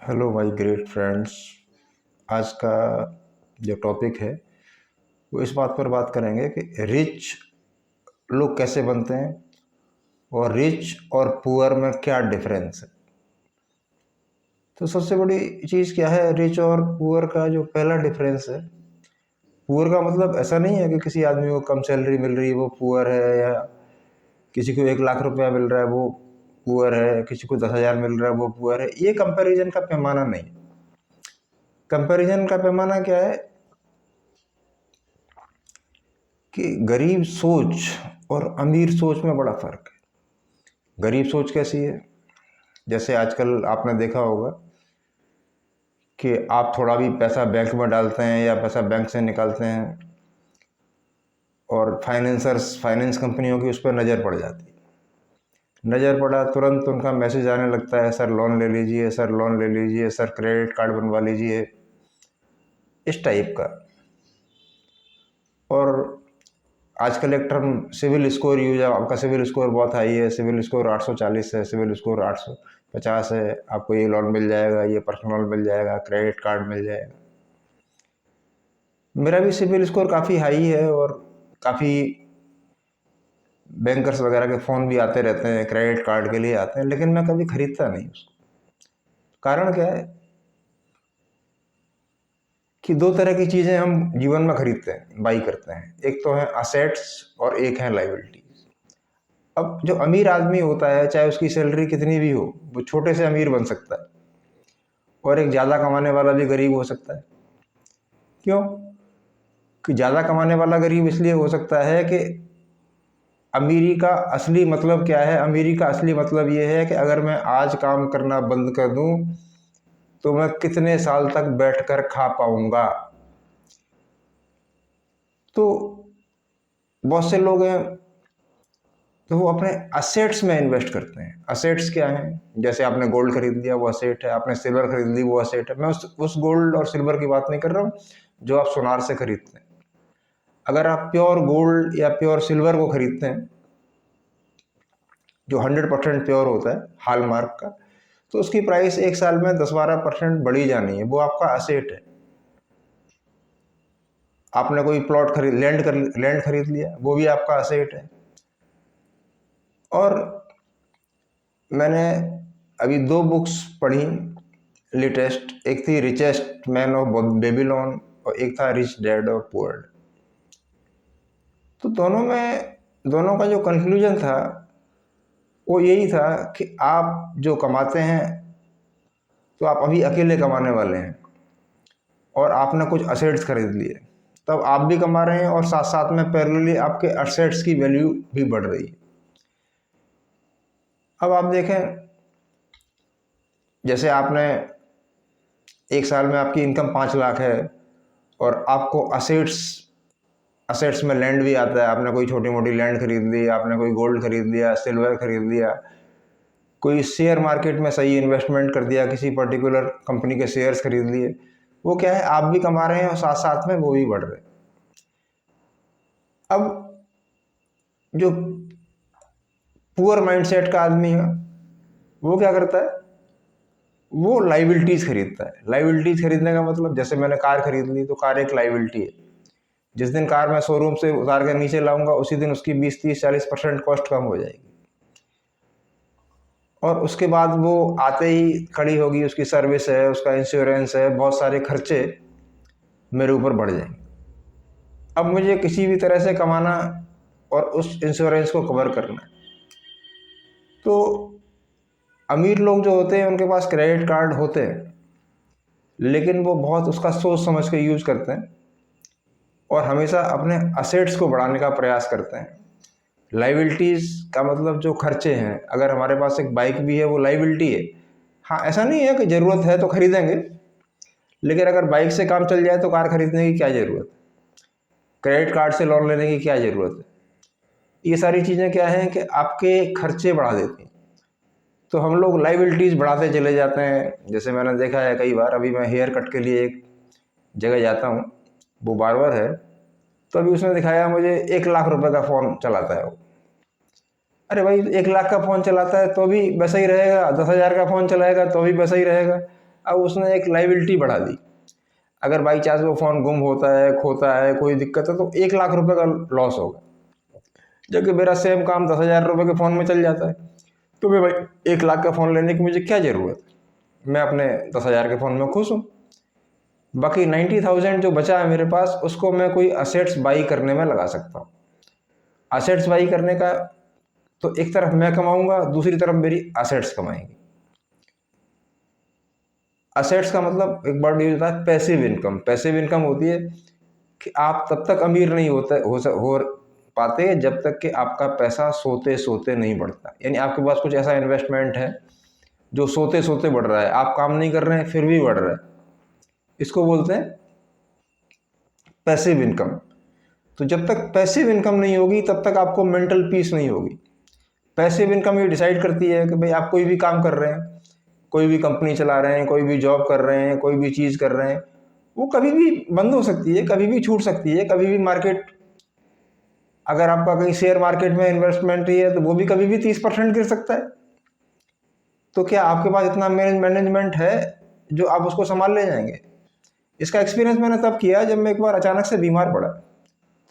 Hello my great friends. आज का जो टॉपिक है वो इस बात पर बात करेंगे कि रिच लोग कैसे बनते हैं और रिच और पुअर में क्या डिफरेंस है। तो सबसे बड़ी चीज़ क्या है, रिच और पुअर का जो पहला डिफरेंस है। पुअर का मतलब ऐसा नहीं है कि किसी आदमी को कम सैलरी मिल रही है वो पुअर है, या किसी को 1 लाख रुपया मिल रहा है वो पुअर है, किसी को 10,000 मिल रहा है वो पुअर है। ये कंपैरिजन का पैमाना नहीं। कंपैरिजन का पैमाना क्या है कि गरीब सोच और अमीर सोच में बड़ा फर्क है। गरीब सोच कैसी है, जैसे आजकल आपने देखा होगा कि आप थोड़ा भी पैसा बैंक में डालते हैं या पैसा बैंक से निकालते हैं और फाइनेंस कंपनियों की उस पर नज़र पड़ जाती है। नज़र पड़ा तुरंत उनका मैसेज आने लगता है, सर लोन ले लीजिए, सर लोन ले लीजिए, सर क्रेडिट कार्ड बनवा लीजिए, इस टाइप का। और आजकल एक टर्म सिविल स्कोर यूज है, आपका सिविल स्कोर बहुत हाई है, सिविल स्कोर 840 है, सिविल स्कोर 850 है, आपको ये लोन मिल जाएगा, ये पर्सनल लोन मिल जाएगा, क्रेडिट कार्ड मिल जाएगा। मेरा भी सिविल स्कोर काफ़ी हाई है और काफ़ी बैंकर्स वगैरह के फ़ोन भी आते रहते हैं, क्रेडिट कार्ड के लिए आते हैं, लेकिन मैं कभी खरीदता नहीं उसको। कारण क्या है कि दो तरह की चीज़ें हम जीवन में खरीदते हैं, बाई करते हैं। एक तो है असेट्स और एक है लाइबिलिटी। अब जो अमीर आदमी होता है, चाहे उसकी सैलरी कितनी भी हो, वो छोटे से अमीर बन सकता है और एक ज़्यादा कमाने वाला भी गरीब हो सकता है। क्यों? कि ज़्यादा कमाने वाला गरीब इसलिए हो सकता है कि अमीरी का असली मतलब क्या है। अमीरी का असली मतलब ये है कि अगर मैं आज काम करना बंद कर दूं तो मैं कितने साल तक बैठकर खा पाऊंगा। तो बहुत से लोग हैं तो वो अपने असेट्स में इन्वेस्ट करते हैं। असेट्स क्या हैं? जैसे आपने गोल्ड खरीद लिया, वो असेट है। आपने सिल्वर खरीद ली, वो असेट है। मैं उस गोल्ड और सिल्वर की बात नहीं कर रहा हूँ जो आप सोनार से खरीदते हैं। अगर आप प्योर गोल्ड या प्योर सिल्वर को खरीदते हैं जो 100% प्योर होता है, हॉलमार्क का, तो उसकी प्राइस एक साल में 10-12% बढ़ी जानी है। वो आपका असेट है। आपने कोई प्लॉट खरीद लैंड खरीद लिया, वो भी आपका असेट है। और मैंने अभी 2 बुक्स पढ़ी लेटेस्ट। एक थी रिचेस्ट मैन ऑफ बेबीलोन और एक था रिच डैड और पुअर डैड। तो दोनों का जो कंक्लूजन था वो यही था कि आप जो कमाते हैं तो आप अभी अकेले कमाने वाले हैं और आपने कुछ असेट्स खरीद लिए, तब आप भी कमा रहे हैं और साथ साथ में पैरेलली आपके असेट्स की वैल्यू भी बढ़ रही है। अब आप देखें, जैसे आपने एक साल में आपकी इनकम 5 लाख है और आपको असेट्स में लैंड भी आता है। आपने कोई छोटी मोटी लैंड खरीद ली, आपने कोई गोल्ड खरीद लिया, सिल्वर खरीद लिया, कोई शेयर मार्केट में सही इन्वेस्टमेंट कर दिया, किसी पर्टिकुलर कंपनी के शेयर्स खरीद लिए। वो क्या है, आप भी कमा रहे हैं और साथ साथ में वो भी बढ़ रहे हैं। अब जो पुअर माइंडसेट का आदमी है वो क्या करता है, वो लाइबिलिटीज़ खरीदता है। लाइबिलिटीज़ खरीदने का मतलब, जैसे मैंने कार खरीद ली तो कार एक लाइबिलिटी है। जिस दिन कार मैं शोरूम से उतार कर नीचे लाऊंगा उसी दिन उसकी 20-30-40% कॉस्ट कम हो जाएगी और उसके बाद वो आते ही खड़ी होगी। उसकी सर्विस है, उसका इंश्योरेंस है, बहुत सारे खर्चे मेरे ऊपर बढ़ जाएंगे। अब मुझे किसी भी तरह से कमाना और उस इंश्योरेंस को कवर करना है। तो अमीर लोग जो होते हैं उनके पास क्रेडिट कार्ड होते हैं, लेकिन वो बहुत उसका सोच समझ के यूज करते हैं और हमेशा अपने असेट्स को बढ़ाने का प्रयास करते हैं। लाइबिलिटीज़ का मतलब जो खर्चे हैं, अगर हमारे पास एक बाइक भी है वो लाइबिलिटी है। हाँ, ऐसा नहीं है कि ज़रूरत है तो खरीदेंगे, लेकिन अगर बाइक से काम चल जाए तो कार खरीदने की क्या ज़रूरत है, क्रेडिट कार्ड से लोन लेने की क्या ज़रूरत है। ये सारी चीज़ें क्या हैं कि आपके खर्चे बढ़ा देती हैं। तो हम लोग लाइबिलिटीज़ बढ़ाते चले जाते हैं। जैसे मैंने देखा है कई बार, अभी मैं हेयर कट के लिए एक जगह जाता हूँ, वो बार्बर है, तो अभी उसने दिखाया मुझे 1 लाख रुपए का फ़ोन चलाता है वो। अरे भाई, 1 लाख का फ़ोन चलाता है तो भी वैसा ही रहेगा, 10,000 का फ़ोन चलाएगा तो भी वैसा ही रहेगा। अब उसने एक लाइबिलिटी बढ़ा दी। अगर बाई चांस वो फ़ोन गुम होता है, खोता है, कोई दिक्कत है, तो 1 लाख रुपए का लॉस होगा, जबकि मेरा सेम काम 10,000 रुपये के फ़ोन में चल जाता है। तो मैं भाई 1 लाख का फ़ोन लेने की मुझे क्या ज़रूरत है, मैं अपने 10,000 के फ़ोन में खुश हूँ। बाकी 90,000 जो बचा है मेरे पास, उसको मैं कोई असेट्स बाई करने में लगा सकता हूँ। असेट्स बाई करने का तो एक तरफ मैं कमाऊंगा, दूसरी तरफ मेरी असेट्स कमाएंगी। असेट्स का मतलब एक वर्ड यूज होता है पैसिव इनकम। पैसिव इनकम होती है कि आप तब तक अमीर नहीं हो पाते जब तक कि आपका पैसा सोते सोते नहीं बढ़ता। यानी आपके पास कुछ ऐसा इन्वेस्टमेंट है जो सोते सोते बढ़ रहा है, आप काम नहीं कर रहे हैं फिर भी बढ़ रहा है, इसको बोलते हैं पैसिव इनकम। तो जब तक पैसिव इनकम नहीं होगी तब तक आपको मेंटल पीस नहीं होगी। पैसिव इनकम ये डिसाइड करती है कि भाई आप कोई भी काम कर रहे हैं, कोई भी कंपनी चला रहे हैं, कोई भी जॉब कर रहे हैं, कोई भी चीज़ कर रहे हैं, वो कभी भी बंद हो सकती है, कभी भी छूट सकती है, कभी भी मार्केट, अगर आपका कहीं शेयर मार्केट में इन्वेस्टमेंट ही है तो वो भी कभी भी 30% गिर सकता है। तो क्या आपके पास इतना मैनेजमेंट है जो आप उसको संभाल ले जाएंगे? इसका एक्सपीरियंस मैंने तब किया जब मैं एक बार अचानक से बीमार पड़ा।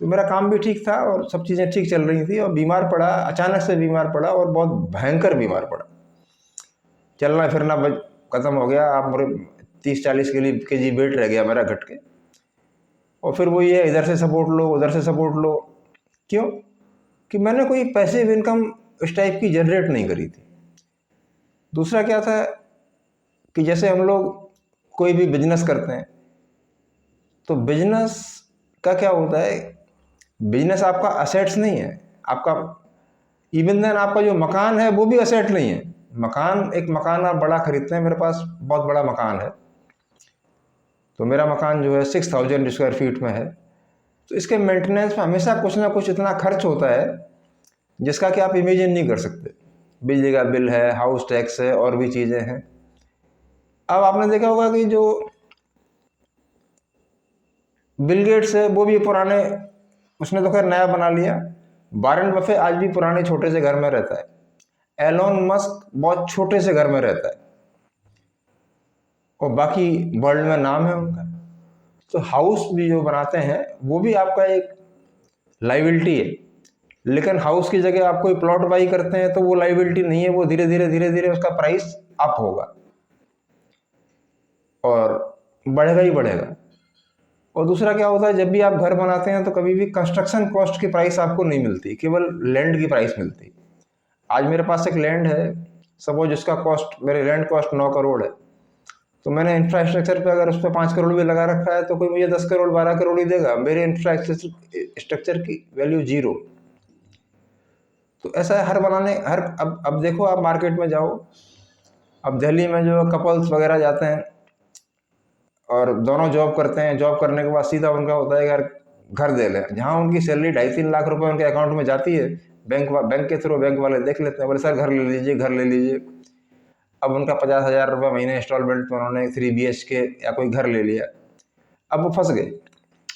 तो मेरा काम भी ठीक था और सब चीज़ें ठीक चल रही थी, और बीमार पड़ा, अचानक से बीमार पड़ा और बहुत भयंकर बीमार पड़ा। चलना फिरना खत्म हो गया, आप मेरे 30-40 केजी वेट रह गया मेरा घट के। और फिर वो ये इधर से सपोर्ट लो, उधर से सपोर्ट लो। क्यों? कि मैंने कोई पैसिव इनकम इस टाइप की जनरेट नहीं करी थी। दूसरा क्या था कि जैसे हम लोग कोई भी बिजनेस करते हैं, तो बिजनेस का क्या होता है, बिजनेस आपका असेट्स नहीं है, आपका इवन देन आपका जो मकान है वो भी असेट नहीं है। मकान, एक मकान आप बड़ा खरीदते हैं, मेरे पास बहुत बड़ा मकान है, तो मेरा मकान जो है 6,000 स्क्वायर फीट में है। तो इसके मेंटेनेंस में हमेशा कुछ ना कुछ इतना खर्च होता है जिसका कि आप इमेजिन नहीं कर सकते। बिजली का बिल है, हाउस टैक्स है, और भी चीज़ें हैं। अब आपने देखा होगा कि जो बिल गेट्स है वो भी पुराने, उसने तो खैर नया बना लिया। वारेन बफे आज भी पुराने छोटे से घर में रहता है। एलोन मस्क बहुत छोटे से घर में रहता है, और बाकी वर्ल्ड में नाम है उनका। तो हाउस भी जो बनाते हैं वो भी आपका एक लाइबिलिटी है, लेकिन हाउस की जगह आप कोई प्लॉट बाई करते हैं तो वो लाइबिलिटी नहीं है, वो धीरे धीरे उसका प्राइस अप होगा और बढ़ेगा ही बढ़ेगा। और दूसरा क्या होता है, जब भी आप घर बनाते हैं तो कभी भी कंस्ट्रक्शन कॉस्ट की प्राइस आपको नहीं मिलती, केवल लैंड की प्राइस मिलती। आज मेरे पास एक लैंड है, सपोज जिसका कॉस्ट, मेरे लैंड कॉस्ट 9 करोड़ है, तो मैंने इंफ्रास्ट्रक्चर पे अगर उस पर 5 करोड़ भी लगा रखा है तो कोई मुझे 10 करोड़ 12 करोड़ ही देगा, मेरे इंफ्रास्ट्रक्चर की वैल्यू जीरो। तो ऐसा है हर बनाने, हर, अब देखो आप मार्केट में जाओ, अब दिल्ली में जो कपल्स वगैरह जाते हैं और दोनों जॉब करते हैं, जॉब करने के बाद सीधा उनका होता है यार घर दे लें, जहाँ उनकी सैलरी 2.5-3 लाख रुपए उनके अकाउंट में जाती है, बैंक के थ्रू बैंक वाले देख लेते हैं, बोले सर घर ले लीजिए, घर ले लीजिए। अब उनका 50,000 रुपये महीने इंस्टॉलमेंट में उन्होंने 3 BHK या कोई घर ले लिया, अब वो फंस गए,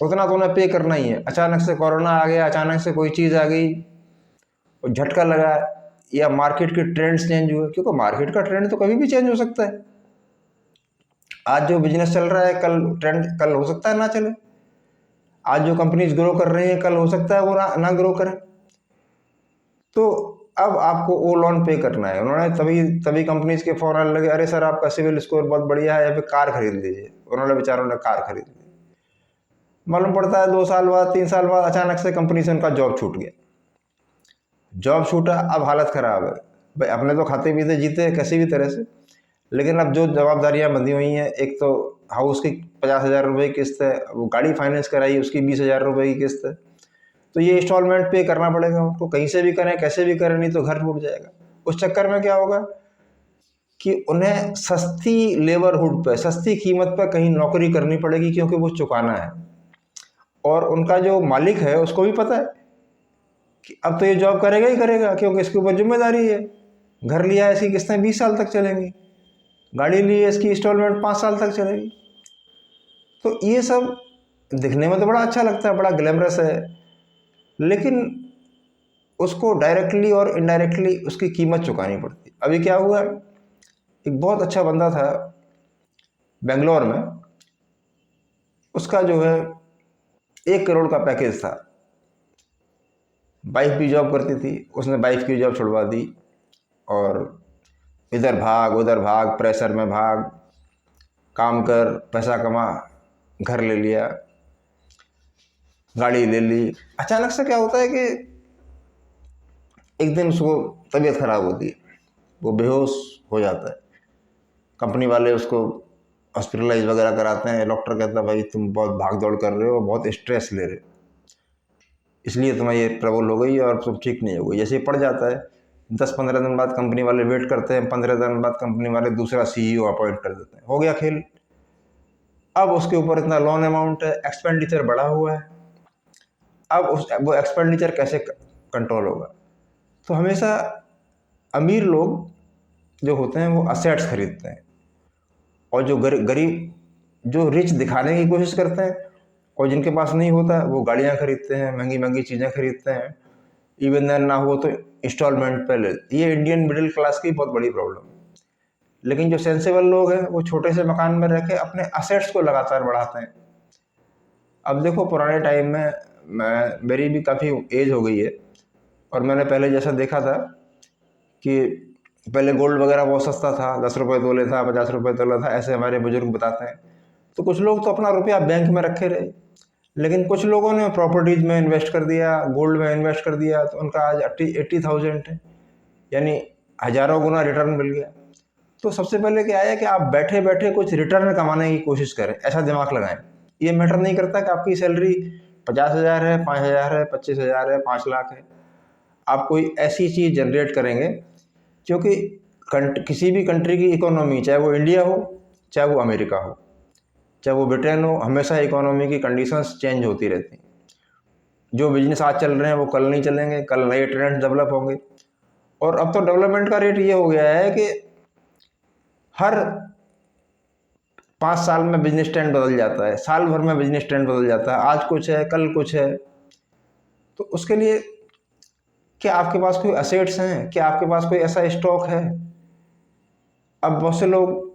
उतना तो उन्हें पे करना ही है। अचानक से कोरोना आ गया, अचानक से कोई चीज़ आ गई और झटका लगा, या मार्केट के ट्रेंड्स चेंज हुए, क्योंकि मार्केट का ट्रेंड तो कभी भी चेंज हो सकता है। आज जो बिजनेस चल रहा है कल ट्रेंड, कल हो सकता है ना चले। आज जो कंपनीज ग्रो कर रही हैं कल हो सकता है वो ना ग्रो करें। तो अब आपको वो लोन पे करना है। उन्होंने तभी तभी कंपनीज के फोन आने लगे, अरे सर आपका सिविल स्कोर बहुत बढ़िया है, या फिर कार खरीद लीजिए। उन्होंने बेचारों ने कार खरीद ली, मालूम पड़ता है 2 साल बाद 3 साल बाद अचानक से कंपनी से उनका जॉब छूट गया। जॉब छूटा, अब हालत खराब है भाई, अपने तो खाते पीते जीते कैसी भी तरह से, लेकिन अब जो जवाबदारियां बंधी हुई हैं, एक तो हाउस की 50,000 रुपये की किस्त है, वो गाड़ी फाइनेंस कराई उसकी 20,000 रुपये की किस्त है, तो ये इंस्टॉलमेंट पे करना पड़ेगा उनको, कहीं से भी करें कैसे भी करें, नहीं तो घर टूट जाएगा। उस चक्कर में क्या होगा कि उन्हें सस्ती लेबरहुड पे, सस्ती कीमत पर कहीं नौकरी करनी पड़ेगी, क्योंकि वो चुकाना है। और उनका जो मालिक है उसको भी पता है कि अब तो ये जॉब करेगा ही करेगा, क्योंकि इसके ऊपर जिम्मेदारी है। घर लिया है, इसकी किस्तें 20 साल तक चलेंगी, गाड़ी ली है, इसकी इंस्टॉलमेंट 5 साल तक चलेगी। तो ये सब दिखने में तो बड़ा अच्छा लगता है, बड़ा ग्लैमरस है, लेकिन उसको डायरेक्टली और इनडायरेक्टली उसकी कीमत चुकानी पड़ती। अभी क्या हुआ, एक बहुत अच्छा बंदा था, बेंगलोर में, उसका जो है 1 करोड़ का पैकेज था। वाइफ भी जॉब करती थी, उसने वाइफ की जॉब छुड़वा दी और इधर भाग उधर भाग, प्रेशर में भाग, काम कर, पैसा कमा, घर ले लिया, गाड़ी ले ली। अचानक से क्या होता है कि एक दिन उसको तबीयत खराब होती है, वो बेहोश हो जाता है। कंपनी वाले उसको हॉस्पिटलाइज वगैरह कराते हैं। डॉक्टर कहता है भाई तुम बहुत भाग दौड़ कर रहे हो, बहुत स्ट्रेस ले रहे हो, इसलिए तुम्हें ये ट्रबल हो गई और तुम ठीक नहीं हो गई। जैसे ही पड़ जाता है, 10-15 दिन बाद कंपनी वाले वेट करते हैं, 15 दिन बाद कंपनी वाले दूसरा CEO अपॉइंट कर देते हैं। हो गया खेल। अब उसके ऊपर इतना लोन अमाउंट है, एक्सपेंडिचर बढ़ा हुआ है। अब वो एक्सपेंडिचर कैसे कंट्रोल होगा? तो हमेशा अमीर लोग जो होते हैं वो असेट्स खरीदते हैं, और जो गरीब जो रिच दिखाने की कोशिश करते हैं, और जिनके पास नहीं होता वो गाड़ियाँ खरीदते हैं, महंगी महंगी चीज़ें खरीदते हैं, इवन देन ना हो तो इंस्टॉलमेंट पे ले। ये इंडियन मिडिल क्लास की बहुत बड़ी प्रॉब्लम है। लेकिन जो सेंसेबल लोग हैं वो छोटे से मकान में रह के अपने असेट्स को लगातार बढ़ाते हैं। अब देखो, पुराने टाइम में मेरी भी काफ़ी एज हो गई है, और मैंने पहले जैसा देखा था कि पहले गोल्ड वगैरह बहुत सस्ता था, 10 रुपये तोले था, 50 रुपये तोला था, ऐसे हमारे बुजुर्ग बताते हैं। तो कुछ लोग तो अपना रुपया बैंक में रखे रहे, लेकिन कुछ लोगों ने प्रॉपर्टीज़ में इन्वेस्ट कर दिया, गोल्ड में इन्वेस्ट कर दिया, तो उनका आज 80,000 है, यानी हज़ारों गुना रिटर्न मिल गया। तो सबसे पहले क्या है कि आप बैठे बैठे कुछ रिटर्न कमाने की कोशिश करें, ऐसा दिमाग लगाएं। ये मैटर नहीं करता कि आपकी सैलरी 50,000 है, 5,000 है, 25,000 है, 5 लाख है। आप कोई ऐसी चीज़ जनरेट करेंगे क्योंकि किसी भी कंट्री की इकोनॉमी, चाहे वो इंडिया हो, चाहे वो अमेरिका हो, चाहे वो ब्रिटेन हो, हमेशा इकोनॉमी की कंडीशंस चेंज होती रहती हैं। जो बिजनेस आज चल रहे हैं वो कल नहीं चलेंगे, कल नए ट्रेंड डेवलप होंगे। और अब तो डेवलपमेंट का रेट ये हो गया है कि हर 5 साल में बिजनेस ट्रेंड बदल जाता है, साल भर में बिजनेस ट्रेंड बदल जाता है, आज कुछ है कल कुछ है। तो उसके लिए क्या आपके पास कोई असेट्स हैं? क्या आपके पास कोई ऐसा स्टॉक है? अब बहुत से लोग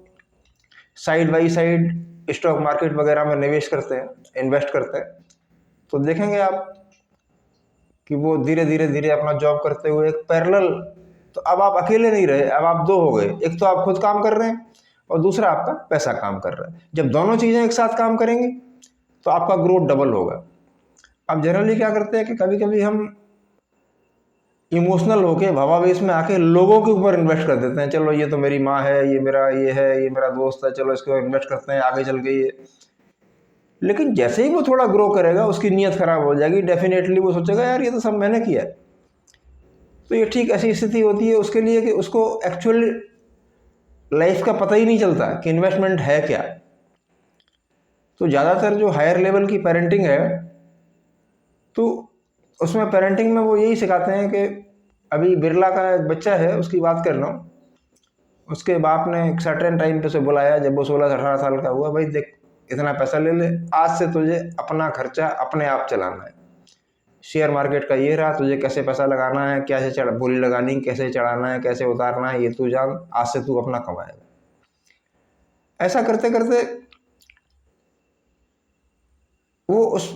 side by side stock market वगैरह में निवेश करते हैं, इन्वेस्ट करते हैं, तो देखेंगे आप कि वो धीरे धीरे धीरे अपना जॉब करते हुए एक पैरेलल, तो अब आप अकेले नहीं रहे, अब आप 2 हो गए। एक तो आप खुद काम कर रहे हैं और दूसरा आपका पैसा काम कर रहा है। जब दोनों चीज़ें एक साथ काम करेंगी तो आपका ग्रोथ डबल होगा। अब जनरली क्या करते हैं कि कभी कभी हम इमोशनल होके, भावावेश में आके लोगों के ऊपर इन्वेस्ट कर देते हैं। चलो ये तो मेरी माँ है, ये मेरा ये है, ये मेरा दोस्त है, चलो इसको इन्वेस्ट करते हैं, आगे चल के ये। लेकिन जैसे ही वो थोड़ा ग्रो करेगा उसकी नीयत खराब हो जाएगी, डेफिनेटली वो सोचेगा यार ये तो सब मैंने किया है। तो ये ठीक ऐसी स्थिति होती है उसके लिए कि उसको एक्चुअल लाइफ का पता ही नहीं चलता कि इन्वेस्टमेंट है क्या। तो ज़्यादातर जो हायर लेवल की पेरेंटिंग है, तो उसमें पेरेंटिंग में वो यही सिखाते हैं कि अभी बिरला का एक बच्चा है, उसकी बात कर रहा हूँ। उसके बाप ने एक सर्टेन टाइम पे उसे बुलाया जब वो 16-18 साल का हुआ, भाई देख इतना पैसा ले ले, आज से तुझे अपना खर्चा अपने आप चलाना है। शेयर मार्केट का ये रहा, तुझे कैसे पैसा लगाना है, कैसे बोली लगानी, कैसे चढ़ाना है, कैसे उतारना है, ये तू जान, आज से तू अपना कमाएगा। ऐसा करते करते वो उस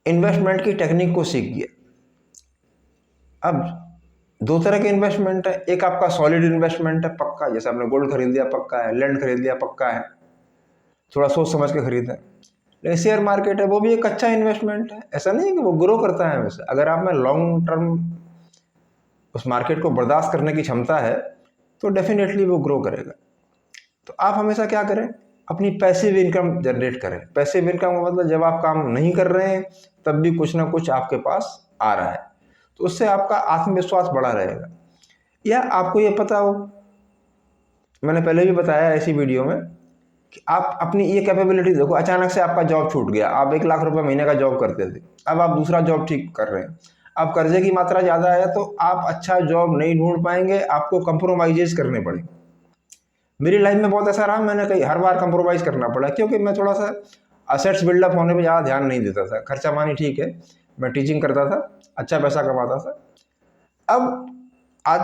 इन्वेस्टमेंट की टेक्निक को सीख गया। अब 2 तरह के इन्वेस्टमेंट है, एक आपका सॉलिड इन्वेस्टमेंट है, पक्का, जैसे आपने गोल्ड खरीद लिया पक्का है, लैंड खरीद लिया पक्का है, थोड़ा सोच समझ के खरीदें। लेकिन शेयर मार्केट है वो भी एक अच्छा इन्वेस्टमेंट है, ऐसा नहीं है कि वो ग्रो करता है हमेशा। अगर आप में लॉन्ग टर्म उस मार्केट को बर्दाश्त करने की क्षमता है तो डेफिनेटली वो ग्रो करेगा। तो आप हमेशा क्या करें, अपनी पैसिव इनकम जनरेट करें। पैसिव इनकम का मतलब जब आप काम नहीं कर रहे हैं तब भी कुछ ना कुछ आपके पास आ रहा है, तो उससे आपका आत्मविश्वास बढ़ा रहेगा। या आपको ये पता हो, मैंने पहले भी बताया ऐसी वीडियो में, कि आप अपनी ये कैपेबिलिटी देखो। अचानक से आपका जॉब छूट गया, आप 1 लाख रुपए महीने का जॉब करते थे, अब आप दूसरा जॉब ठीक कर रहे हैं, अब कर्जे की मात्रा ज़्यादा है तो आप अच्छा जॉब नहीं ढूंढ पाएंगे, आपको कंप्रोमाइजेज करने पड़ेंगे। मेरी लाइफ में बहुत ऐसा रहा, मैंने कई हर बार कंप्रोमाइज़ करना पड़ा, क्योंकि मैं थोड़ा सा असेट्स बिल्डअप होने में ज़्यादा ध्यान नहीं देता था। खर्चा पानी ठीक है, मैं टीचिंग करता था, अच्छा पैसा कमाता था। अब आज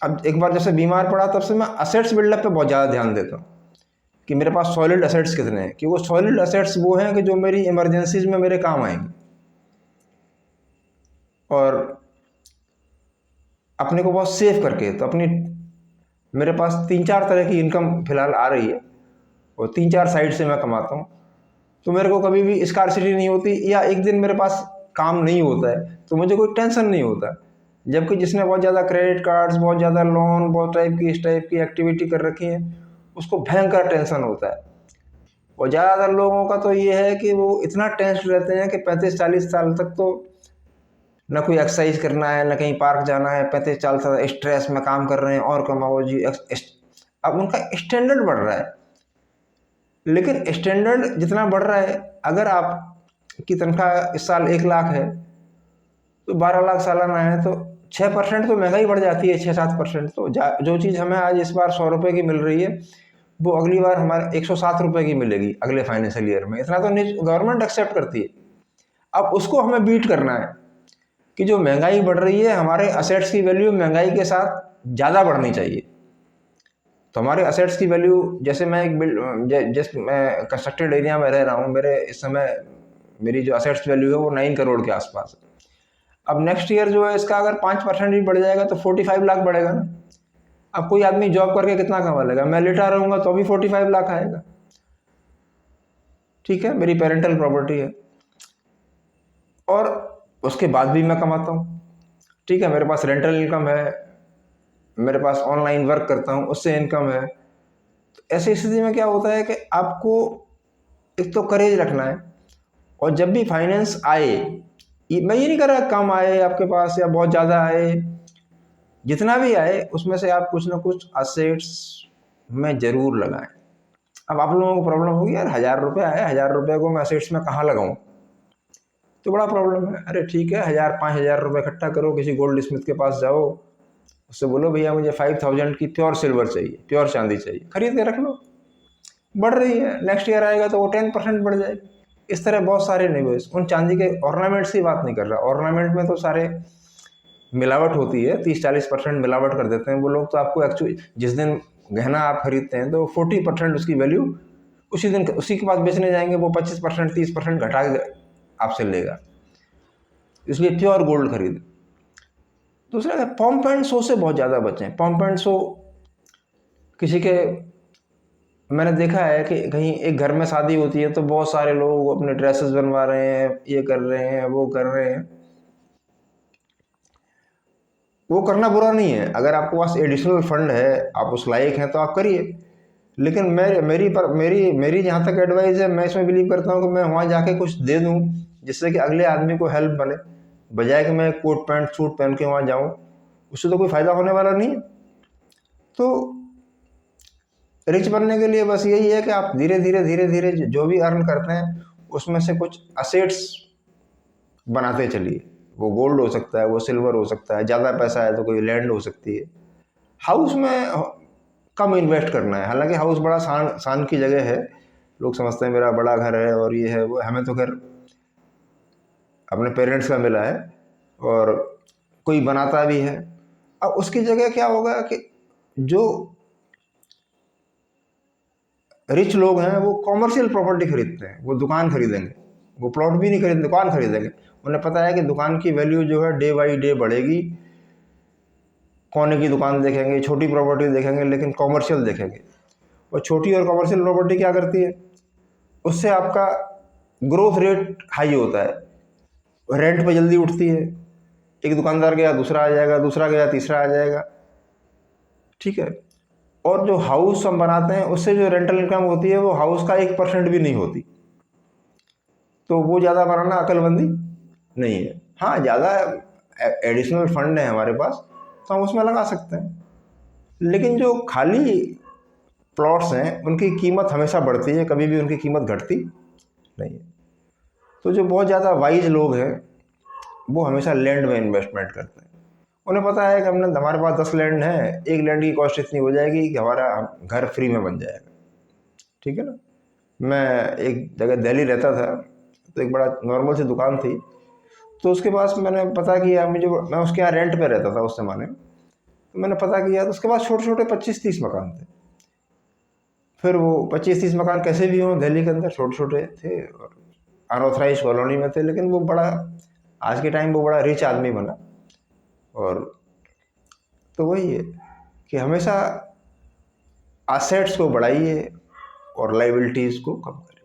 अब एक बार जब से बीमार पड़ा तब से मैं असेट्स बिल्डअप पे बहुत ज़्यादा ध्यान देता हूँ, कि मेरे पास सॉलिड असेट्स कितने हैं, कि वो सॉलिड असेट्स वो हैं कि जो मेरी इमरजेंसीज में मेरे काम आएंगे। और अपने को बहुत सेव करके, तो अपनी मेरे पास 3-4 तरह की इनकम फिलहाल आ रही है और 3-4 साइड से मैं कमाता हूँ, तो मेरे को कभी भी स्कार्सिटी नहीं होती, या एक दिन मेरे पास काम नहीं होता है तो मुझे कोई टेंशन नहीं होता। जबकि जिसने बहुत ज़्यादा क्रेडिट कार्ड्स, बहुत ज़्यादा लोन, बहुत इस टाइप की एक्टिविटी कर रखी है, उसको भयंकर टेंशन होता है। और ज़्यादातर लोगों का तो ये है कि वो इतना टेंस्ड रहते हैं कि 35-40 साल तक तो ना कोई एक्सरसाइज करना है, ना कहीं पार्क जाना है, 35-40 साल स्ट्रेस में काम कर रहे हैं और कमाओ जी। अब उनका स्टैंडर्ड बढ़ रहा है, लेकिन स्टैंडर्ड जितना बढ़ रहा है, अगर आप की तनख्वाह इस साल 1 लाख है तो 12 लाख सालाना है, तो 6% तो महंगाई बढ़ जाती है। 6-7% तो जो चीज़ हमें आज इस बार 100 रुपये की मिल रही है, वो अगली बार हमारे 107 रुपये की मिलेगी अगले फाइनेंशियल ईयर में। इतना तो गवर्नमेंट एक्सेप्ट करती है। अब उसको हमें बीट करना है कि जो महंगाई बढ़ रही है, हमारे असेट्स की वैल्यू महंगाई के साथ ज़्यादा बढ़नी चाहिए। तो हमारे असेट्स की वैल्यू, जैसे मैं जिस मैं कंस्ट्रक्टेड एरिया में रह रहा हूँ, मेरे इस समय मेरी जो असेट्स वैल्यू है वो 9 करोड़ के आसपास है। अब नेक्स्ट ईयर जो है इसका अगर 5% भी बढ़ जाएगा तो 45 लाख बढ़ेगा ना। अब कोई आदमी जॉब करके कितना कमा लेगा? मैं लेटा रहूँगा तो भी 45 लाख आएगा। ठीक है, मेरी पेरेंटल प्रॉपर्टी है और उसके बाद भी मैं कमाता हूँ। ठीक है, मेरे पास रेंटल इनकम है, मेरे पास ऑनलाइन वर्क करता हूँ, उससे इनकम है। तो ऐसी स्थिति में क्या होता है कि आपको एक तो करेज रखना है, और जब भी फाइनेंस आए, मैं ये नहीं कर रहा कम आए आपके पास या बहुत ज़्यादा आए, जितना भी आए उसमें से आप कुछ ना कुछ असेट्स में ज़रूर लगाएं। अब आप लोगों को प्रॉब्लम होगी, यार 1,000 रुपये आए, 1,000 रुपये को मैं असेट्स में कहाँ लगाऊं, तो बड़ा प्रॉब्लम है। अरे ठीक है, 1,000-5,000 रुपये इकट्ठा करो, किसी गोल्ड स्मिथ के पास जाओ, उससे बोलो भैया मुझे 5,000 की प्योर सिल्वर चाहिए, प्योर चांदी चाहिए, खरीद के रख लो। बढ़ रही है, नेक्स्ट ईयर आएगा तो वो 10% बढ़ जाएगी। इस तरह बहुत सारे निवेश। उन चांदी के ऑर्नामेंट्स की बात नहीं कर रहा, ऑर्नामेंट में तो सारे मिलावट होती है, 30-40% मिलावट कर देते हैं वो लोग। तो आपको एक्चुअली जिस दिन गहना आप खरीदते हैं तो 40% उसकी वैल्यू उसी दिन उसी के पास बेचने जाएंगे, वो 25% 30% घटा के आपसे लेगा। इसलिए प्योर गोल्ड खरीदें। दूसरा है पम्प एंड शो से बहुत ज़्यादा बचें। पम्प एंड शो किसी के, मैंने देखा है कि कहीं एक घर में शादी होती है तो बहुत सारे लोग अपने ड्रेसेस बनवा रहे हैं, ये कर रहे हैं, वो कर रहे हैं। वो करना बुरा नहीं है, अगर आपके पास एडिशनल फंड है, आप उस लायक हैं तो आप करिए। लेकिन मेरी जहाँ तक एडवाइस है, मैं इसमें बिलीव करता हूँ कि मैं वहाँ जाके कुछ दे दूँ जिससे कि अगले आदमी को हेल्प बने, बजाय कि मैं कोट पैंट सूट पहन के वहाँ जाऊँ, उससे तो कोई फ़ायदा होने वाला नहीं है। तो रिच बनने के लिए बस यही है कि आप धीरे धीरे जो भी अर्न करते हैं उसमें से कुछ असेट्स बनाते चलिए। वो गोल्ड हो सकता है, वो सिल्वर हो सकता है, ज़्यादा पैसा है तो कोई लैंड हो सकती है। हाउस में कम इन्वेस्ट करना है। हालांकि हाउस बड़ा शान की जगह है, लोग समझते हैं मेरा बड़ा घर है और ये है वो। हमें तो घर अपने पेरेंट्स का मिला है और कोई बनाता भी है। अब उसकी जगह क्या होगा कि जो रिच लोग हैं वो कॉमर्शियल प्रॉपर्टी खरीदते हैं, वो दुकान खरीदेंगे, वो प्लॉट भी नहीं खरीदेंगे, दुकान खरीदेंगे। उन्हें पता है कि दुकान की वैल्यू जो है डे बाई डे बढ़ेगी। कोने की दुकान देखेंगे, छोटी प्रॉपर्टी देखेंगे, लेकिन कॉमर्शियल देखेंगे। और छोटी और कॉमर्शियल प्रॉपर्टी क्या करती है, उससे आपका ग्रोथ रेट हाई होता है, रेंट पे जल्दी उठती है। एक दुकानदार गया दूसरा आ जाएगा, दूसरा गया तीसरा आ जाएगा। ठीक है। और जो हाउस हम बनाते हैं उससे जो रेंटल इनकम होती है वो हाउस का 1% भी नहीं होती। तो वो ज़्यादा बनाना अकलमंदी नहीं है। हाँ, ज़्यादा एडिशनल फंड है हमारे पास तो हम उसमें लगा सकते हैं। लेकिन जो खाली प्लॉट्स हैं उनकी कीमत हमेशा बढ़ती है, कभी भी उनकी कीमत घटती नहीं है। तो जो बहुत ज़्यादा वाइज लोग हैं वो हमेशा लैंड में इन्वेस्टमेंट करते हैं। उन्हें पता है कि हमारे पास 10 लैंड हैं, एक लैंड की कॉस्ट इतनी हो जाएगी कि हमारा घर फ्री में बन जाएगा। ठीक है ना। मैं एक जगह दिल्ली रहता था, तो एक बड़ा नॉर्मल सी दुकान थी, तो उसके पास मैंने पता किया, मैं उसके यहाँ रेंट पे रहता था उस ज़माने में। तो मैंने पता किया तो उसके पास छोटे छोटे 25-30 मकान थे। फिर वो 25-30 मकान कैसे भी हों, दिल्ली के अंदर छोटे छोटे थे और अनऑथराइज कॉलोनी में थे, लेकिन वो बड़ा, आज के टाइम वो बड़ा रिच आदमी बना। और तो वही है कि हमेशा असेट्स को बढ़ाइए और लाइबिलिटीज़ को कम करिए।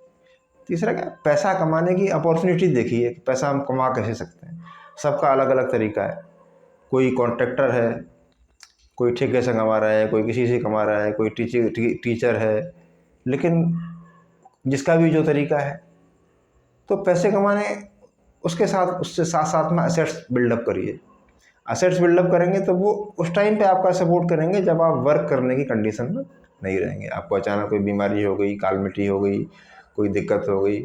तीसरा क्या, पैसा कमाने की अपॉर्चुनिटी देखिए कि पैसा हम कमा कैसे सकते हैं। सबका अलग अलग तरीका है। कोई कॉन्ट्रैक्टर है, कोई ठेके से कमा रहा है, कोई किसी से कमा रहा है, कोई टीचर है। लेकिन जिसका भी जो तरीका है, तो पैसे कमाने उसके साथ, उससे साथ साथ में असेट्स बिल्डअप करिए। असेट्स बिल्डअप करेंगे तो वो उस टाइम पे आपका सपोर्ट करेंगे जब आप वर्क करने की कंडीशन में नहीं रहेंगे। आपको अचानक कोई बीमारी हो गई, कालमिट्टी हो गई, कोई दिक्कत हो गई,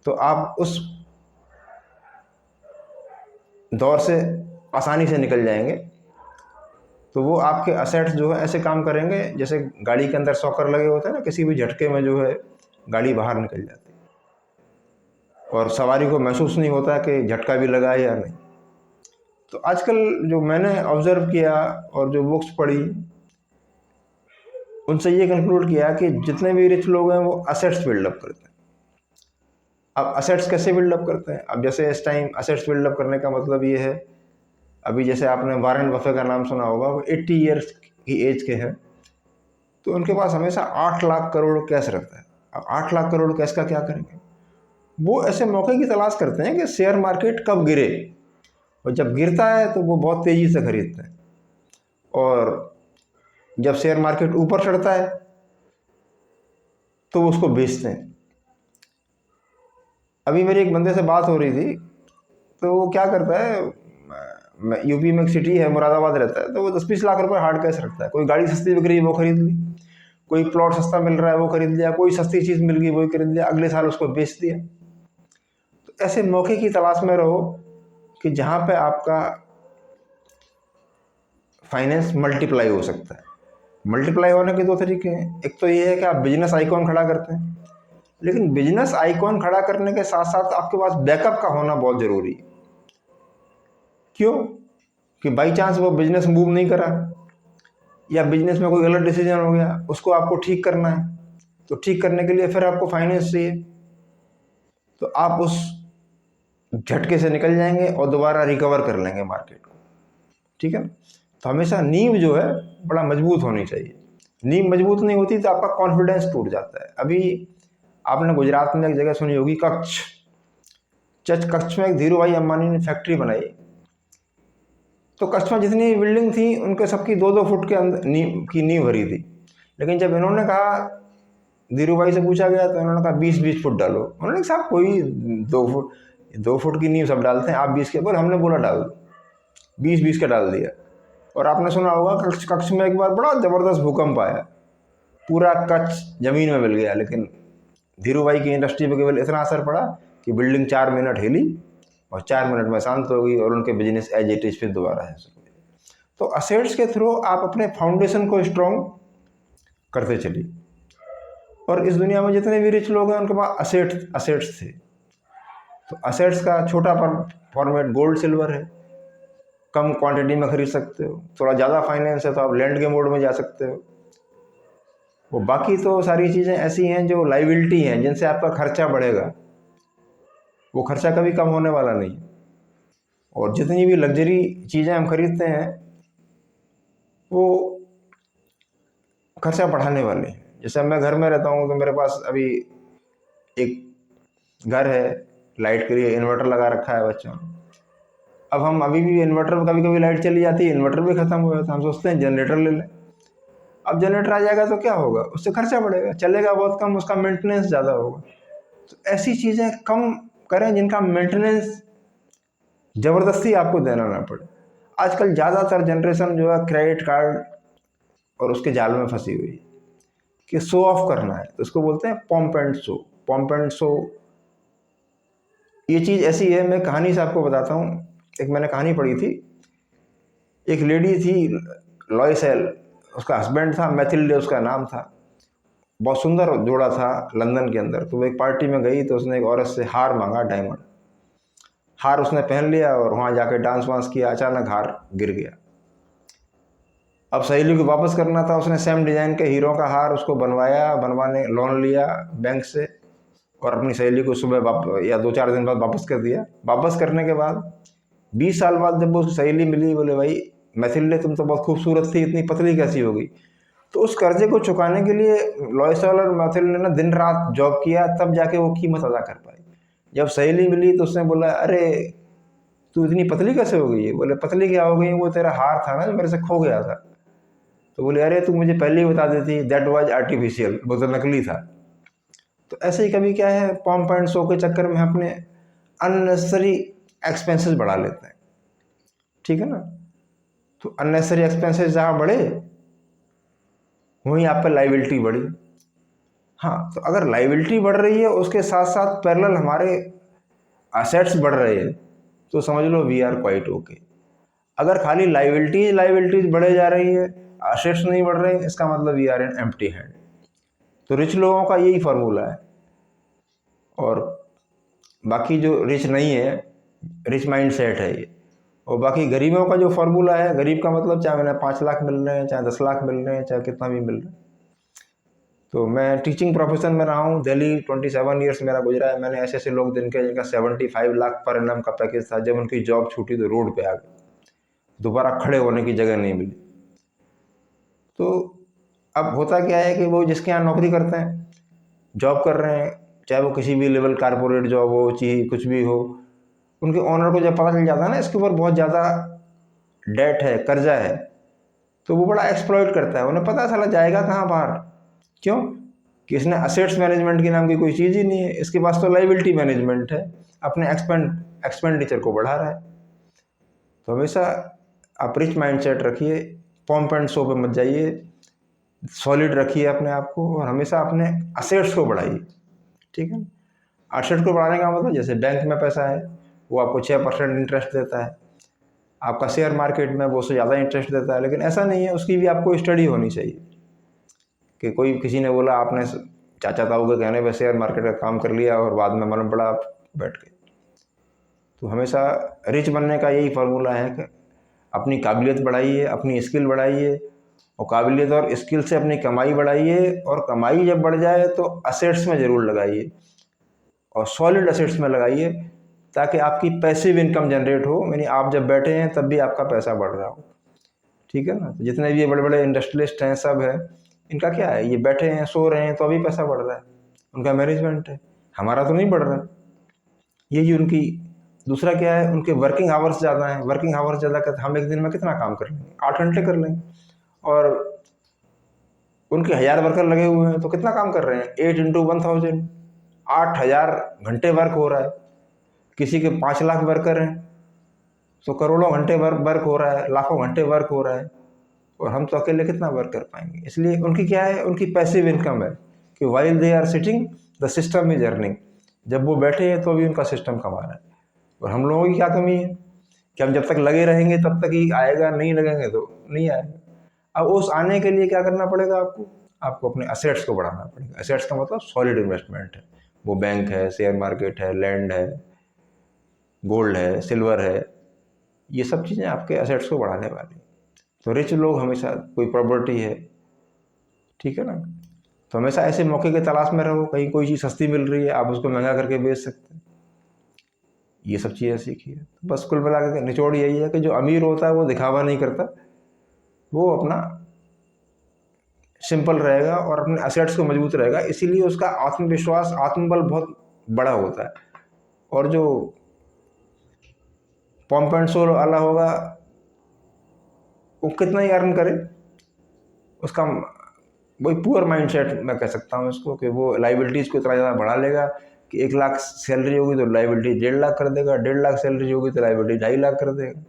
तो आप उस दौर से आसानी से निकल जाएंगे। तो वो आपके असेट्स जो है ऐसे काम करेंगे जैसे गाड़ी के अंदर सॉकर लगे होते हैं ना, किसी भी झटके में जो है गाड़ी बाहर निकल जाती है और सवारी को महसूस नहीं होता कि झटका भी लगा है या नहीं। तो आजकल जो मैंने ऑब्जर्व किया और जो बुक्स पढ़ी, उनसे ये कंक्लूड किया कि जितने भी रिच लोग हैं वो असेट्स बिल्डअप करते हैं। अब असेट्स कैसे बिल्डअप करते हैं? अब जैसे इस टाइम असेट्स बिल्डअप करने का मतलब ये है, अभी जैसे आपने वॉरेन बफे का नाम सुना होगा, वो 80 ईयर्स की एज के हैं, तो उनके पास हमेशा 8 लाख करोड़ कैश रहता है। अब 8 लाख करोड़ कैश का क्या करेंगे? वो ऐसे मौके की तलाश करते हैं कि शेयर मार्केट कब गिरे, और जब गिरता है तो वो बहुत तेज़ी से खरीदते हैं, और जब शेयर मार्केट ऊपर चढ़ता है तो वो उसको बेचते हैं। अभी मेरी एक बंदे से बात हो रही थी, तो वो क्या करता है, यूपी में एक सिटी है, मुरादाबाद रहता है, तो वो 10-20 लाख रुपए हार्ड कैश रखता है। कोई गाड़ी सस्ती बिक रही है वो खरीद ली, कोई प्लॉट सस्ता मिल रहा है वो खरीद लिया, कोई सस्ती चीज़ मिल गई वही खरीद लिया, अगले साल उसको बेच दिया। तो ऐसे मौके की तलाश में रहो कि जहाँ पे आपका फाइनेंस मल्टीप्लाई हो सकता है। मल्टीप्लाई होने के दो तरीके हैं। एक तो ये है कि आप बिजनेस आइकॉन खड़ा करते हैं, लेकिन बिजनेस आइकॉन खड़ा करने के साथ साथ आपके पास बैकअप का होना बहुत ज़रूरी है। क्यों? कि बाई चांस वो बिजनेस मूव नहीं करा, या बिजनेस में कोई गलत डिसीजन हो गया, उसको आपको ठीक करना है, तो ठीक करने के लिए फिर आपको फाइनेंस चाहिए। तो आप उस झटके से निकल जाएंगे और दोबारा रिकवर कर लेंगे मार्केट को। ठीक है ना? तो हमेशा नींव जो है बड़ा मजबूत होनी चाहिए। नींव मजबूत नहीं होती तो आपका कॉन्फिडेंस टूट जाता है। अभी आपने गुजरात में एक जगह सुनी होगी, कच्छ में एक धीरू भाई अंबानी ने फैक्ट्री बनाई। तो कच्छ में जितनी बिल्डिंग थी उनके सबकी 2-2 फुट के अंदर नींव भरी थी। लेकिन जब इन्होंने कहा, धीरू भाई से पूछा गया, तो इन्होंने कहा 20-20 फुट डालो। उन्होंने कहा साहब कोई 2 फुट की नींव सब डालते हैं, आप 20 के, बोले हमने बोला डाल दो, 20-20 का डाल दिया। और आपने सुना होगा कच्छ में एक बार बड़ा ज़बरदस्त भूकंप आया, पूरा कच्छ ज़मीन में मिल गया। लेकिन धीरू भाई की इंडस्ट्री पर केवल इतना असर पड़ा कि बिल्डिंग 4 मिनट हिली और 4 मिनट में शांत हो गई और उनके बिजनेस एज इट इज फिर दोबारा है। तो असेट्स के थ्रू आप अपने फाउंडेशन को स्ट्रॉन्ग करते चलिए। और इस दुनिया में जितने भी रिच लोग हैं उनके पास असेट्स थे। तो असेट्स का छोटा फॉर्मेट गोल्ड सिल्वर है, कम क्वांटिटी में खरीद सकते हो। थोड़ा ज़्यादा फाइनेंस है तो आप लैंड के मोड में जा सकते हो। वो बाकी तो सारी चीज़ें ऐसी हैं जो लाइबिलिटी हैं, जिनसे आपका खर्चा बढ़ेगा, वो खर्चा कभी कम होने वाला नहीं। और जितनी भी लग्जरी चीज़ें हम खरीदते हैं वो खर्चा बढ़ाने वाले हैं। जैसे मैं घर में रहता हूँ तो मेरे पास अभी एक घर है, लाइट के लिए इन्वर्टर लगा रखा है बच्चों ने। अब हम अभी भी इन्वर्टर, कभी कभी लाइट चली जाती है, इन्वर्टर भी ख़त्म हो जाता है, हम सोचते हैं जनरेटर ले लें। अब जनरेटर आ जाएगा तो क्या होगा, उससे खर्चा बढ़ेगा, चलेगा बहुत कम, उसका मेंटेनेंस ज़्यादा होगा। तो ऐसी चीज़ें कम करें जिनका मेंटेनेंस ज़बरदस्ती आपको देना ना पड़े। आजकल ज़्यादातर जनरेशन जो है क्रेडिट कार्ड और उसके जाल में फंसी हुई है कि शो ऑफ करना है, तो उसको बोलते हैं pomp and show. Pomp and show ये चीज़ ऐसी है, मैं कहानी से आपको बताता हूँ। एक मैंने कहानी पढ़ी थी, एक लेडी थी लॉयसेल, उसका हस्बैंड था मैथिल्डे उसका नाम था, बहुत सुंदर जोड़ा था लंदन के अंदर। तो वो एक पार्टी में गई तो उसने एक औरत से हार मांगा, डायमंड हार उसने पहन लिया और वहाँ जाके डांस वांस किया, अचानक हार गिर गया। अब सहेली को वापस करना था, उसने सेम डिज़ाइन के हीरो का हार उसको बनवाया, बनवाने लोन लिया बैंक से और अपनी सहेली को सुबह या 2-4 दिन बाद वापस कर दिया। वापस करने के बाद 20 साल बाद जब वो उसकी सहेली मिली, बोले भाई मैथिली तुम तो बहुत खूबसूरत थी, इतनी पतली कैसी हो गई? तो उस कर्जे को चुकाने के लिए लॉयड और मैथिली ने ना दिन रात जॉब किया, तब जाके वो कीमत अदा कर पाई। जब सहेली मिली तो उसने बोला, अरे तू इतनी पतली कैसे हो गई है? बोले पतली क्या हो गई, वो तेरा हार था ना जो मेरे से खो गया था। तो बोले अरे तू मुझे पहले ही बता देती, दैट वाज आर्टिफिशियल, वो तो नकली था। तो ऐसे ही कभी क्या है, पॉम्प एंड शो के चक्कर में अपने अननेसेसरी एक्सपेंसेस बढ़ा लेते हैं, ठीक है ना। तो अननेसेसरी एक्सपेंसेस जहाँ बढ़े वहीं आप पे लाइबिलिटी बढ़ी। हाँ, तो अगर लाइबिलिटी बढ़ रही है उसके साथ साथ पैरेलल हमारे असेट्स बढ़ रहे हैं तो समझ लो वी आर क्वाइट ओके। अगर खाली लाइबिलिटीज बढ़े जा रही है, असेट्स नहीं बढ़ रहे हैं, इसका मतलब we are in empty hand. तो रिच लोगों का यही फार्मूला है। और बाकी जो रिच नहीं है, रिच माइंड सेट है ये। और बाकी गरीबों का जो फार्मूला है, गरीब का मतलब चाहे मैंने 5 लाख मिल रहे हैं, चाहे 10 लाख मिल रहे हैं, चाहे कितना भी मिल रहा है। तो मैं टीचिंग प्रोफेशन में रहा हूँ दिल्ली, 27 ईयर्स मेरा गुजरा है। मैंने ऐसे ऐसे लोग जिनके जिनका 75 लाख पर एनम का पैकेज था, जब उनकी जॉब छूटी तो रोड पे आ गए, दोबारा खड़े होने की जगह नहीं मिली। तो अब होता क्या है कि वो जिसके यहाँ नौकरी करते हैं, जॉब कर रहे हैं, चाहे वो किसी भी लेवल कारपोरेट जॉब हो, चाहे कुछ भी हो, उनके ओनर को जब पता चल जाता है ना इसके ऊपर बहुत ज़्यादा डेट है, कर्जा है, तो वो बड़ा एक्सप्लॉइट करता है। उन्हें पता चला जाएगा कहाँ बाहर, क्यों कि इसने असेट्स मैनेजमेंट के नाम की कोई चीज़ ही नहीं है, इसके पास तो लाइबिलिटी मैनेजमेंट है, अपने एक्सपेंडिचर को बढ़ा रहा है। तो हमेशा आप रिच माइंडसेट रखिए, पॉम्प एंड शो पे मत जाइए, सॉलिड रखिए अपने आप को और हमेशा अपने असेट्स को बढ़ाइए, ठीक है। असेट को बढ़ाने का मतलब जैसे बैंक में पैसा है, वो आपको 6% इंटरेस्ट देता है, आपका शेयर मार्केट में वो उससे ज़्यादा इंटरेस्ट देता है, लेकिन ऐसा नहीं है, उसकी भी आपको स्टडी होनी चाहिए। कि कोई किसी ने बोला, आपने चाचा ताऊ के कहने पे शेयर मार्केट का काम कर लिया और बाद में मालूम पड़ा आप बैठ गए। तो हमेशा रिच बनने का यही फार्मूला है कि अपनी काबिलियत बढ़ाइए, अपनी स्किल बढ़ाइए, और काबिलियत और स्किल से अपनी कमाई बढ़ाइए, और कमाई जब बढ़ जाए तो असेट्स में ज़रूर लगाइए और सॉलिड असेट्स में लगाइए, ताकि आपकी पैसिव इनकम जनरेट हो, यानी आप जब बैठे हैं तब भी आपका पैसा बढ़ रहा हो, ठीक है ना। तो जितने भी ये बड़े बड़े इंडस्ट्रियलिस्ट हैं सब है, इनका क्या है, ये बैठे हैं सो रहे हैं तो अभी पैसा बढ़ रहा है, उनका मैनेजमेंट है, हमारा तो नहीं बढ़ रहा। यही उनकी। दूसरा क्या है, उनके वर्किंग आवर्स ज़्यादा हैं, वर्किंग आवर्स ज़्यादा करते, हम एक दिन में कितना काम कर लेंगे, 8 घंटे कर लेंगे, और उनके 1000 वर्कर लगे हुए हैं तो कितना काम कर रहे हैं, 8 इंटू 1000, 8000 घंटे वर्क हो रहा है। किसी के 5 लाख वर्कर हैं तो करोड़ों घंटे वर्क हो रहा है, लाखों घंटे वर्क हो रहा है, और हम तो अकेले कितना वर्क कर पाएंगे। इसलिए उनकी क्या है, उनकी पैसिव इनकम है कि while they are sitting the system is earning. जब वो बैठे हैं तो अभी उनका सिस्टम कमा रहा है। और हम लोगों की क्या कमी है कि हम जब तक लगे रहेंगे तब तक ही आएगा, नहीं लगेंगे तो नहीं आएगा। अब उस आने के लिए क्या करना पड़ेगा आपको, आपको अपने असेट्स को बढ़ाना पड़ेगा। असेट्स का मतलब सॉलिड इन्वेस्टमेंट है, वो बैंक है, शेयर मार्केट है, लैंड है, गोल्ड है, सिल्वर है, ये सब चीज़ें आपके असेट्स को बढ़ाने वाली। तो रिच लोग हमेशा कोई प्रॉपर्टी है, ठीक है ना, तो हमेशा ऐसे मौके की तलाश में रहो, कहीं कोई चीज़ सस्ती मिल रही है आप उसको महंगा करके बेच सकते हैं, ये सब चीज़ें सीखिए। तो बस कुल मिलाकर के निचोड़ यही है कि जो अमीर होता है वो दिखावा नहीं करता, वो अपना सिंपल रहेगा और अपने असेट्स को मजबूत रहेगा, इसीलिए उसका आत्मविश्वास, आत्मबल बहुत बड़ा होता है। और जो पॉम्प एंड शो वाला होगा वो कितना ही अर्न करे, उसका वही पुअर माइंडसेट मैं कह सकता हूँ इसको, कि वो लाइबिलिटीज़ को इतना ज़्यादा बढ़ा लेगा कि 1 लाख सैलरी होगी तो लाइबिलिटी 1.5 लाख कर देगा, 1.5 लाख सैलरी होगी तो लाइबिलिटी 2.5 लाख कर देगा।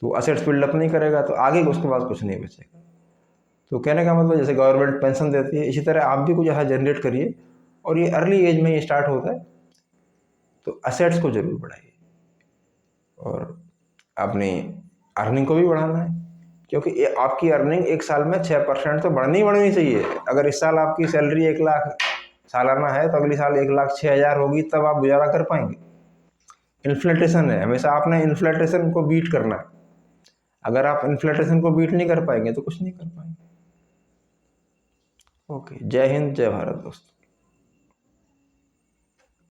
तो असेट्स बिल्डअप नहीं करेगा तो आगे उसके पास कुछ नहीं बचेगा। तो कहने का मतलब जैसे गवर्नमेंट पेंशन देती है, इसी तरह आप भी कुछ ऐसा जनरेट करिए, और ये अर्ली एज में ये स्टार्ट होता है। तो असेट्स को जरूर बढ़ाइए और अपनी अर्निंग को भी बढ़ाना है, क्योंकि ये आपकी अर्निंग एक साल में 6% तो बढ़नी बढ़नी चाहिए। अगर इस साल आपकी सैलरी 1 लाख सालाना है तो अगली साल 1,06,000 होगी, तब आप गुजारा कर पाएंगे। इन्फ्लेटेशन है, हमेशा आपने इन्फ्लेटेशन को बीट करना है। अगर आप इन्फ्लेशन को बीट नहीं कर पाएंगे तो कुछ नहीं कर पाएंगे। ओके, जय हिंद, जय भारत दोस्तों।